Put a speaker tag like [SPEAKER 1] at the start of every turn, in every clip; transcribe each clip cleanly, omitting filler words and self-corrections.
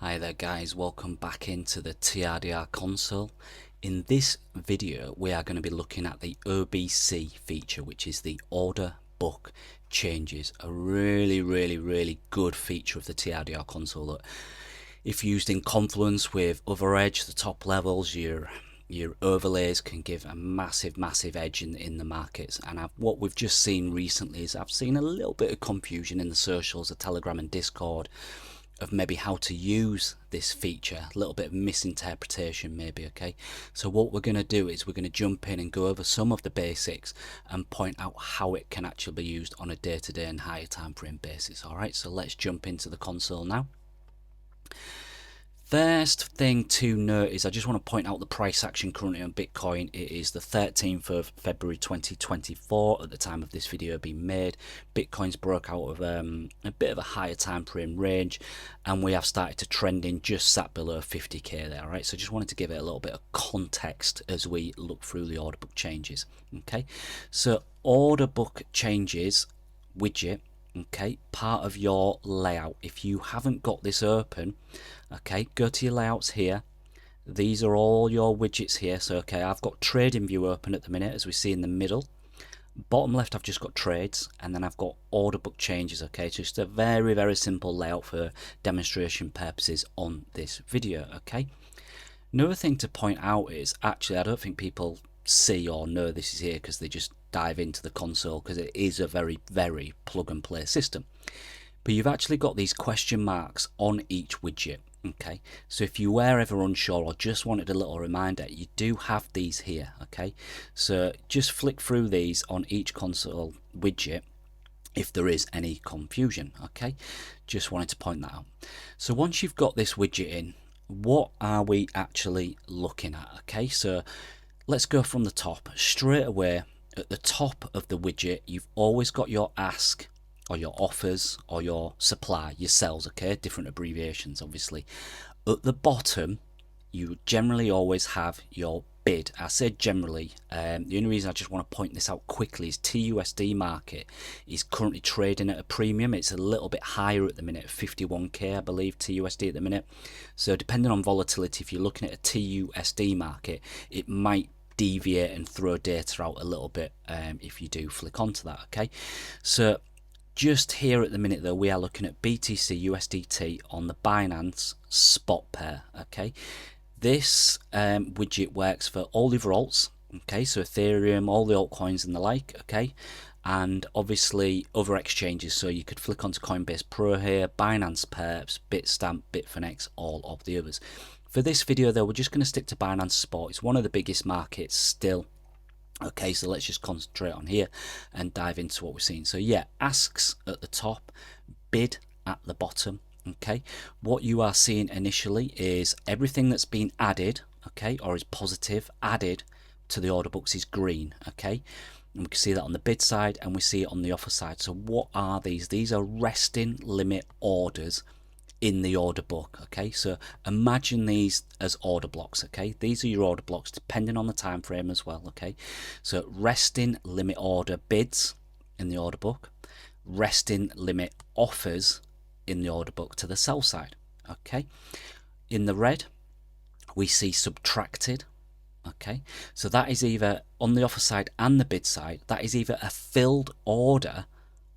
[SPEAKER 1] Hi there guys, welcome back into the TRDR console. In this video we are going to be looking at the OBC feature, which is the order book changes. A really good feature of the TRDR console that if used in confluence with other edge, the top levels, your overlays can give a massive edge in the markets. And what we've just seen recently is I've seen a little bit of confusion in the socials, the Telegram and Discord, of maybe how to use this feature, a little bit of misinterpretation maybe. Okay, so what we're going to do is we're going to jump in and go over some of the basics and point out how it can actually be used on a day-to-day and higher time frame basis. All right, so let's jump into the console now. First thing to note is I just want to point out the price action currently on Bitcoin. It is the 13th of February 2024 at the time of this video being made. Bitcoin's broke out of a bit of a higher time frame range, and we have started to trend in just sat below 50k there. All right, so just wanted to give it a little bit of context as we look through the order book changes. Okay, so order book changes widget. Okay, part of your layout. If you haven't got this open, okay, go to your layouts here. These are all your widgets here. So okay, I've got trading view open at the minute, as we see in the middle. Bottom left I've just got trades, and then I've got order book changes. Okay, just a very simple layout for demonstration purposes on this video. Okay, another thing to point out is actually I don't think people see or know this is here because they just dive into the console, because it is a very plug and play system. But you've actually got these question marks on each widget. Okay, so if you were ever unsure or just wanted a little reminder, you do have these here. Okay, so just flick through these on each console widget if there is any confusion. Okay, just wanted to point that out. So once you've got this widget in, what are we actually looking at? Okay, so let's go from the top straight away. At the top of the widget, you've always got your ask or your offers or your supply, your sells. Okay, different abbreviations obviously. At the bottom you generally always have your bid. I said generally, the only reason I just want to point this out quickly is TUSD market is currently trading at a premium. It's a little bit higher at the minute, 51k I believe TUSD at the minute. So depending on volatility, if you're looking at a TUSD market, it might deviate and throw data out a little bit if you do flick onto that. Okay, so just here at the minute though, we are looking at BTC USDT on the Binance spot pair. Okay, this widget works for all the alts. Okay, so Ethereum, all the altcoins and the like. Okay, and obviously other exchanges, so you could flick onto Coinbase Pro here, Binance Perps, Bitstamp, Bitfinex, all of the others. For this video though, we're just going to stick to Binance Spot. It's one of the biggest markets still. Okay, so let's just concentrate on here and dive into what we're seeing. So yeah, asks at the top, bid at the bottom. Okay, what you are seeing initially is everything that's been added, okay, or is positive added to the order books is green. Okay, and we can see that on the bid side and we see it on the offer side. So what are these? These are resting limit orders in the order book. Okay, so imagine these as order blocks. Okay, these are your order blocks depending on the time frame as well. Okay, so resting limit order bids in the order book, resting limit offers in the order book to the sell side. Okay, in the red we see subtracted. Okay, so that is either on the offer side and the bid side, that is either a filled order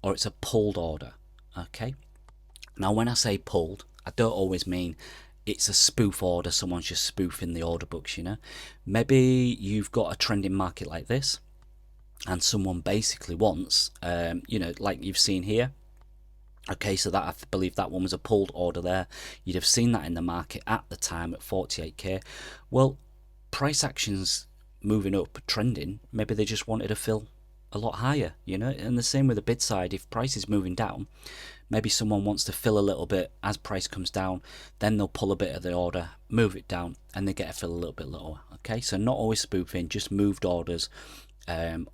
[SPEAKER 1] or it's a pulled order. Okay, now when I say pulled, I don't always mean it's a spoof order, someone's just spoofing the order books, you know. Maybe you've got a trending market like this and someone basically wants, you know, like you've seen here. Okay, so that I believe that one was a pulled order there. You'd have seen that in the market at the time at 48k. Well, price actions moving up, trending, maybe they just wanted to fill a lot higher, you know. And the same with the bid side, if price is moving down, maybe someone wants to fill a little bit as price comes down, then they'll pull a bit of the order, move it down, and they get to fill a little bit lower. Okay, so not always spoofing, just moved orders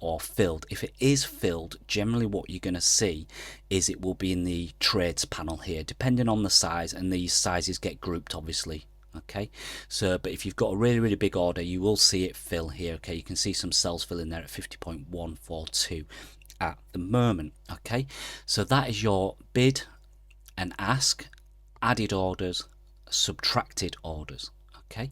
[SPEAKER 1] or filled. If it is filled, generally what you're going to see is it will be in the trades panel here, depending on the size, and these sizes get grouped obviously. Okay, so but if you've got a really big order, you will see it fill here. Okay, you can see some cells filling there at 50.142 at the moment. Okay, so that is your bid and ask, added orders, subtracted orders. Okay,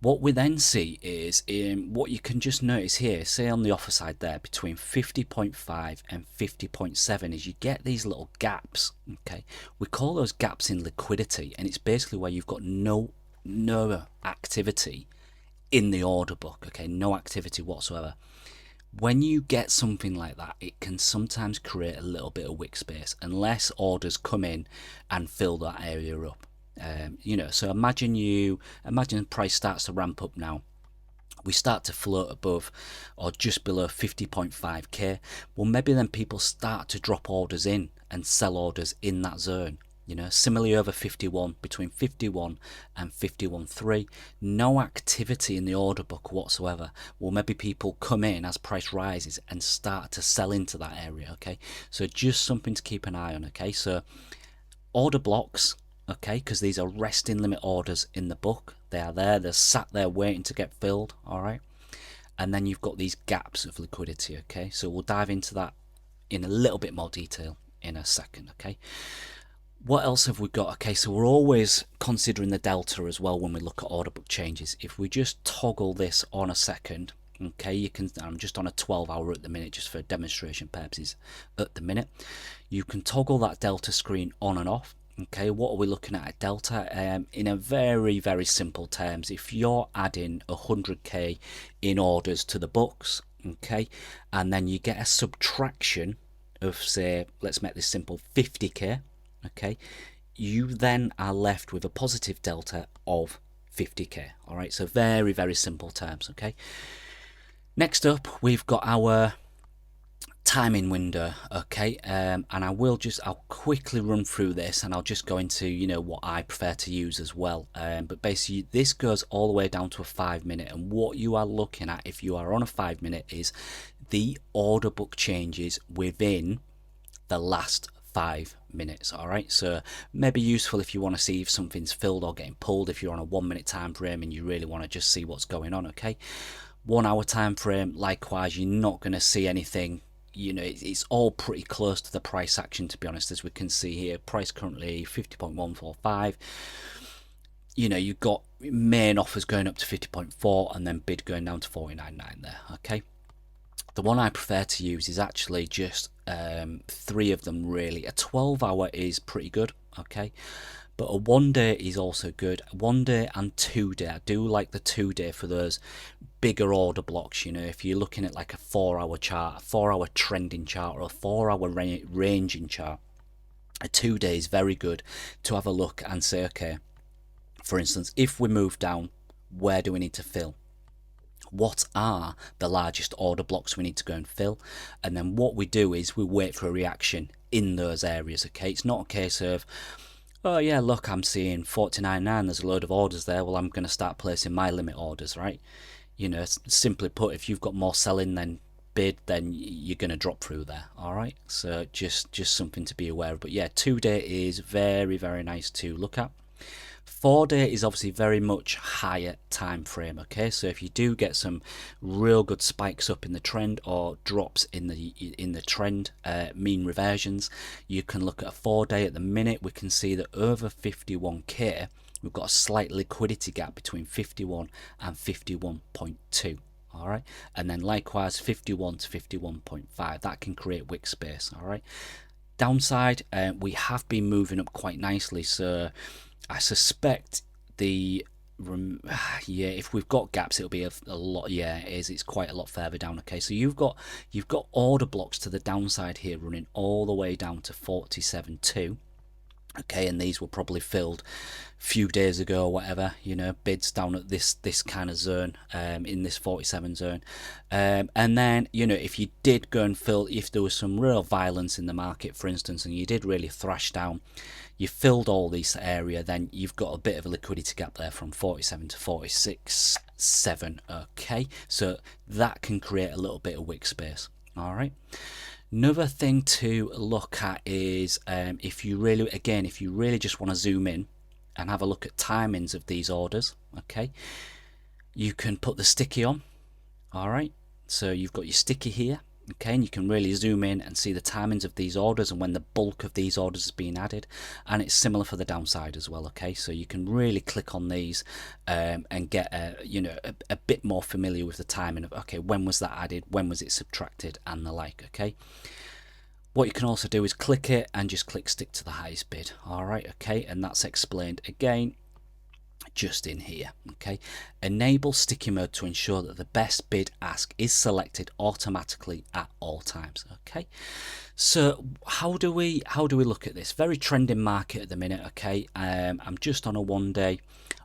[SPEAKER 1] what we then see is what you can just notice here, say on the offer side there, between 50.5 and 50.7 is you get these little gaps. Okay, we call those gaps in liquidity, and it's basically where you've got no activity in the order book. Okay, no activity whatsoever. When you get something like that, it can sometimes create a little bit of wick space unless orders come in and fill that area up. You know, so imagine the price starts to ramp up now. We start to float above or just below 50.5k. Well, maybe then people start to drop orders in and sell orders in that zone. You know, similarly over 51, between 51 and 51.3, no activity in the order book whatsoever. Well, maybe people come in as price rises and start to sell into that area. Okay, so just something to keep an eye on. Okay, so order blocks, okay, because these are resting limit orders in the book. They are there, they're sat there waiting to get filled. All right, and then you've got these gaps of liquidity. Okay, so we'll dive into that in a little bit more detail in a second. Okay, what else have we got? Okay, so we're always considering the delta as well when we look at order book changes. If we just toggle this on a second, okay, you can, I'm just on a 12-hour at the minute just for demonstration purposes at the minute. You can toggle that delta screen on and off. Okay, what are we looking at delta? In a very, very simple terms, if you're adding 100k in orders to the books, okay, and then you get a subtraction of, say, let's make this simple, 50k, okay, you then are left with a positive delta of 50k. All right, so very, very simple terms. Okay, next up we've got our timing window. Okay, and I'll quickly run through this, and I'll just go into, you know, what I prefer to use as well. But basically this goes all the way down to a 5 minute, and what you are looking at if you are on a 5 minute is the order book changes within the last 5 minutes. All right, so maybe useful if you want to see if something's filled or getting pulled, if you're on a 1 minute time frame and you really want to just see what's going on. Okay, 1 hour time frame, likewise, you're not going to see anything. You know, it's all pretty close to the price action, to be honest, as we can see here. Price currently 50.145. You know, you've got main offers going up to 50.4 and then bid going down to 49.9 there. Okay, the one I prefer to use is actually just 3 of them really. A 12-hour is pretty good, okay, but a 1 day is also good. 1 day and 2 day. I do like the 2 day for those bigger order blocks. You know, if you're looking at like a 4-hour chart, a 4-hour trending chart, or a 4-hour ranging chart, a 2 day is very good to have a look and say, okay, for instance, if we move down, where do we need to fill? What are the largest order blocks we need to go and fill? And then what we do is we wait for a reaction in those areas. Okay, it's not a case of, oh yeah, look, I'm seeing 49.9, there's a load of orders there, well, I'm going to start placing my limit orders, right? You know, simply put, if you've got more selling than bid, then you're going to drop through there. All right, so just something to be aware of. But yeah, 2 day is very, very nice to look at. 4 day is obviously very much higher time frame. Okay, so if you do get some real good spikes up in the trend or drops in the trend, mean reversions, you can look at a 4 day. At the minute, we can see that over 51k, we've got a slight liquidity gap between 51 and 51.2. all right, and then likewise 51 to 51.5, that can create wick space. All right, downside, we have been moving up quite nicely, so I suspect the yeah, if we've got gaps, it'll be a lot. Yeah, it is. It's quite a lot further down. Okay, so you've got order blocks to the downside here, running all the way down to 47.2. Okay, and these were probably filled a few days ago or whatever. You know, bids down at this kind of zone, in this 47 zone, and then, you know, if you did go and fill, if there was some real violence in the market, for instance, and you did really thrash down, you filled all this area, then you've got a bit of a liquidity gap there from 47 to 46.7. Okay, so that can create a little bit of wick space. All right. Another thing to look at is if you really just want to zoom in and have a look at timings of these orders, okay, you can put the sticky on. All right, so you've got your sticky here. Okay, and you can really zoom in and see the timings of these orders and when the bulk of these orders is being added. And it's similar for the downside as well. Okay, so you can really click on these and get a bit more familiar with the timing of, okay, when was that added, when was it subtracted, and the like. Okay, what you can also do is click it and just click stick to the highest bid. All right, okay, and that's explained again just in here. Okay, enable sticky mode to ensure that the best bid ask is selected automatically at all times. Okay, so how do we look at this? Very trending market at the minute. Okay, I'm just on a 1 day.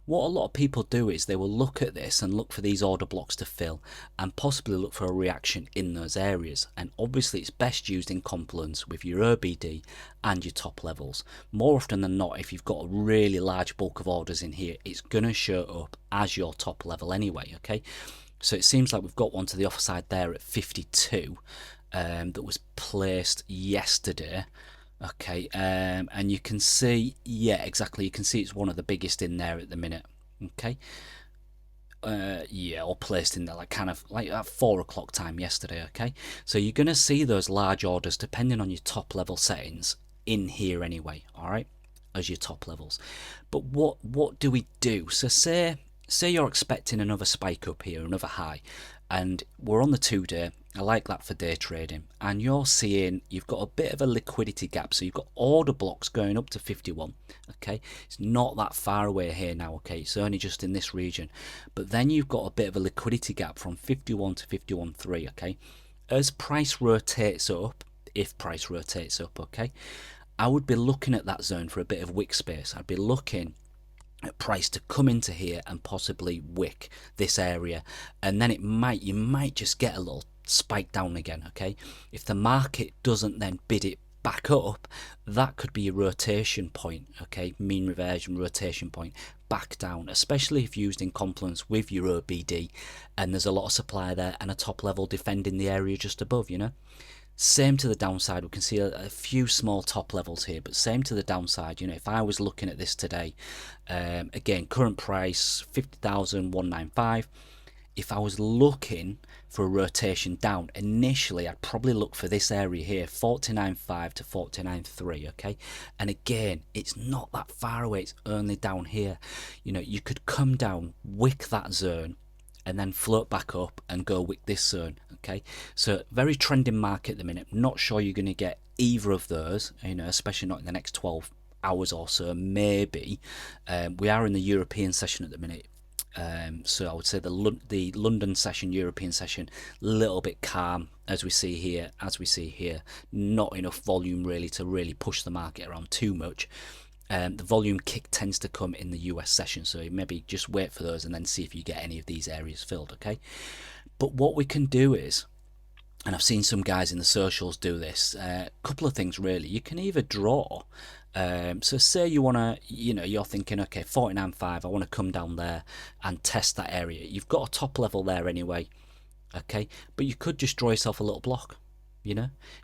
[SPEAKER 1] What a lot of people do is they will look at this and look for these order blocks to fill and possibly look for a reaction in those areas. And obviously it's best used in confluence with your OBD and your top levels. More often than not, if you've got a really large bulk of orders in here, it's going to show up as your top level anyway. Okay, so it seems like we've got one to the offside there at 52 that was placed yesterday. Okay, and you can see, yeah, exactly, you can see it's one of the biggest in there at the minute. Okay, yeah, or placed in there like kind of like at 4 o'clock time yesterday. Okay, so you're going to see those large orders depending on your top level settings in here anyway. All right, as your top levels. But what do we do? So say you're expecting another spike up here, another high, and we're on the 2 day. I like that for day trading, and you're seeing you've got a bit of a liquidity gap, so you've got order blocks going up to 51. Okay, it's not that far away here now. Okay, it's only just in this region, but then you've got a bit of a liquidity gap from 51 to 51.3. Okay, as price rotates up, if price rotates up, okay, I would be looking at that zone for a bit of wick space. I'd be looking at price to come into here and possibly wick this area, and then you might just get a little spike down again. Okay, if the market doesn't then bid it back up, that could be a rotation point. Okay, mean reversion rotation point back down, especially if used in confluence with your OBD and there's a lot of supply there and a top level defending the area just above. Same to the downside. We can see a few small top levels here, but same to the downside. If I was looking at this today, again, current price 50,195. If I was looking for a rotation down, initially I'd probably look for this area here, 49.5 to 49.3. Okay, and again, it's not that far away, it's only down here. You could come down, wick that zone, and then float back up and go wick this zone. Okay, so very trending market at the minute. Not sure you're going to get either of those, especially not in the next 12 hours or so, maybe. We are in the European session at the minute. So I would say the London session, European session, a little bit calm as we see here. Not enough volume really to really push the market around too much. The volume kick tends to come in the US session, so maybe just wait for those and then see if you get any of these areas filled. Okay, but what we can do is, and I've seen some guys in the socials do this, a couple of things really. You can either draw, so say you want to, you're thinking, okay, 49.5, I want to come down there and test that area. You've got a top level there anyway, okay, but you could just draw yourself a little block.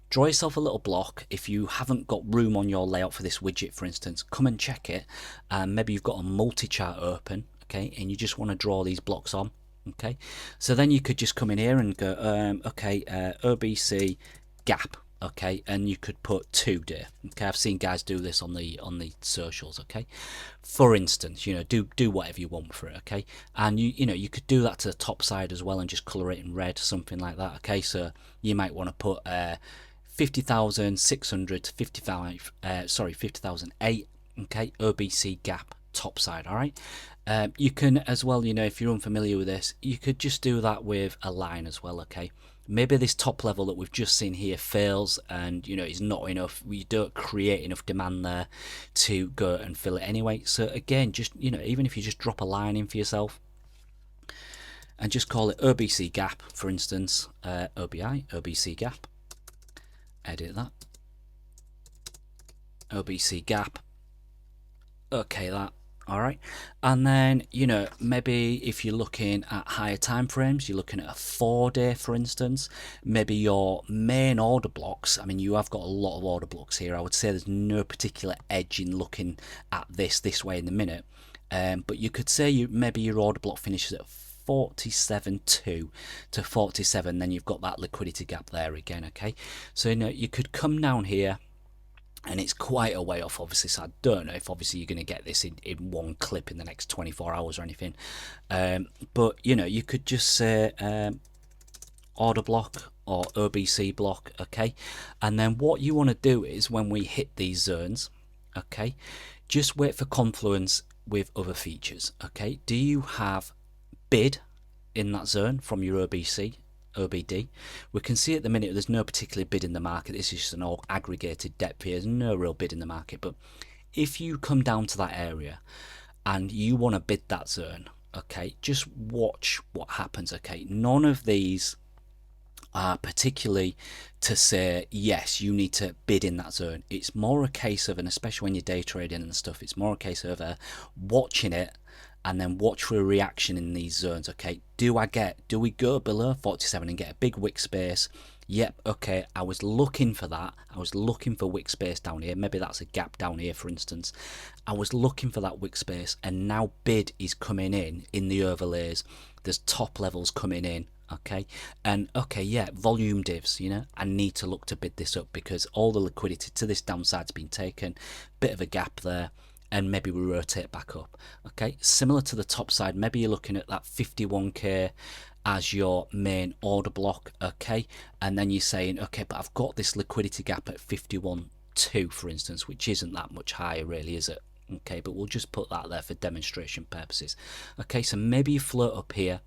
[SPEAKER 1] Draw yourself a little block. If you haven't got room on your layout for this widget, for instance, come and check it. Maybe you've got a multi-chart open, okay, and you just want to draw these blocks on. Okay, so then you could just come in here and go, okay, OBC gap, okay, and you could put 2 day. Okay, I've seen guys do this on the socials. Okay, for instance, do whatever you want for it. Okay, and you could do that to the top side as well and just color it in red, something like that. Okay, so you might want to put 50,600 to 50,008. Okay, OBC gap top side. All right. You can as well, if you're unfamiliar with this, you could just do that with a line as well. Okay, maybe this top level that we've just seen here fails and is not enough, we don't create enough demand there to go and fill it anyway. So again, just even if you just drop a line in for yourself and just call it OBC gap, for instance, OBC gap, edit that, OBC gap, okay, that. All right, and then maybe if you're looking at higher time frames, you're looking at a 4 day, for instance. Maybe your main order blocks, I mean, you have got a lot of order blocks here. I would say there's no particular edge in looking at this way in the minute, but you could say maybe your order block finishes at 47.2 to 47, then you've got that liquidity gap there again. Okay, so you could come down here, and it's quite a way off, obviously, so I don't know if obviously you're going to get this in one clip in the next 24 hours or anything, but you could just say order block or OBC block. Okay, and then what you want to do is, when we hit these zones, okay, just wait for confluence with other features. Okay, do you have bid in that zone from your OBD? We can see at the minute there's no particular bid in the market. This is just an all aggregated depth here. There's no real bid in the market, but if you come down to that area and you want to bid that zone, okay, just watch what happens. Okay, none of these are particularly to say yes, you need to bid in that zone. It's more a case of, and especially when you're day trading and stuff, it's more a case of watching it and then watch for a reaction in these zones. Okay, do we go below 47 and get a big wick space? Yep, okay, I was looking for that. I was looking for wick space down here. Maybe that's a gap down here, for instance. I was looking for that wick space, and now bid is coming in the overlays. There's top levels coming in. Okay, and okay, yeah, volume divs, I need to look to bid this up because all the liquidity to this downside's been taken. Bit of a gap there, and maybe we rotate back up. Okay, similar to the top side, maybe you're looking at that 51k as your main order block. Okay, and then you're saying, okay, but I've got this liquidity gap at 51.2, for instance, which isn't that much higher really, is it? Okay, but we'll just put that there for demonstration purposes. Okay, so maybe you float up here.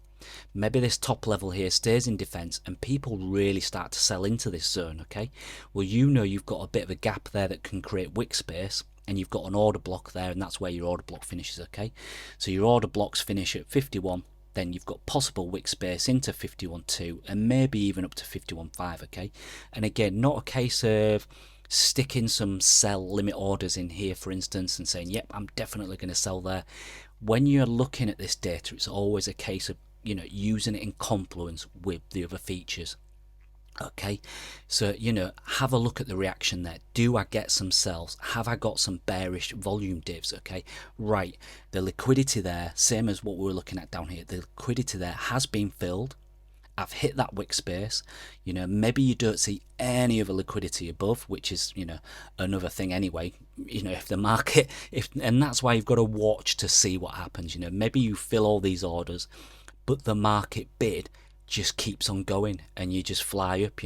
[SPEAKER 1] Maybe this top level here stays in defense and people really start to sell into this zone. Okay, well, you've got a bit of a gap there that can create wick space, and you've got an order block there, and that's where your order block finishes. Okay, so your order blocks finish at 51, then you've got possible wick space into 51.2 and maybe even up to 51.5. Okay, and again, not a case of sticking some sell limit orders in here, for instance, and saying, yep, I'm definitely going to sell there. When you're looking at this data, it's always a case of using it in confluence with the other features. Okay, so have a look at the reaction there. Do I get some sells? Have I got some bearish volume divs? Okay, right, the liquidity there, same as what we were looking at down here, the liquidity there has been filled. I've hit that wick space. Maybe you don't see any other liquidity above, which is another thing anyway. If the market, and that's why you've got to watch to see what happens. Maybe you fill all these orders, but the market bid just keeps on going and you just fly up.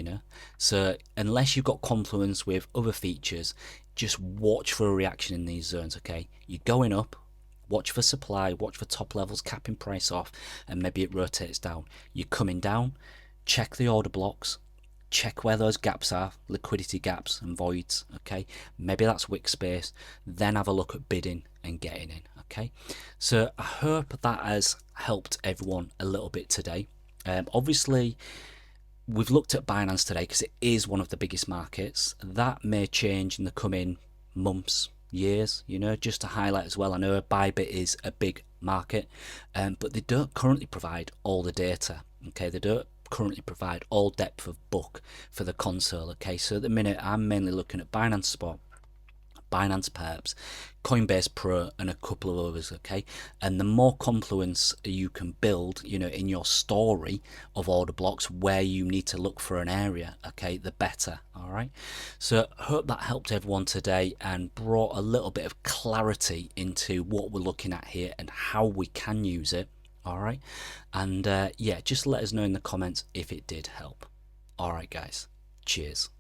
[SPEAKER 1] So unless you've got confluence with other features, just watch for a reaction in these zones. Okay, you're going up, watch for supply, watch for top levels capping price off, and maybe it rotates down. You're coming down, check the order blocks, check where those gaps are, liquidity gaps and voids. Okay, maybe that's wick space, then have a look at bidding and getting in. Okay, so I hope that has helped everyone a little bit today. Obviously we've looked at Binance today because it is one of the biggest markets. That may change in the coming months, years, just to highlight as well. I know Bybit is a big market, but they don't currently provide all the data. Okay, they don't currently provide all depth of book for the console. Okay, so at the minute I'm mainly looking at Binance Spot, Binance Perps, Coinbase Pro, and a couple of others. Okay, and the more confluence you can build in your story of order blocks where you need to look for an area, okay, the better. All right, so hope that helped everyone today and brought a little bit of clarity into what we're looking at here and how we can use it. All right, and yeah, just let us know in the comments if it did help. All right guys, cheers.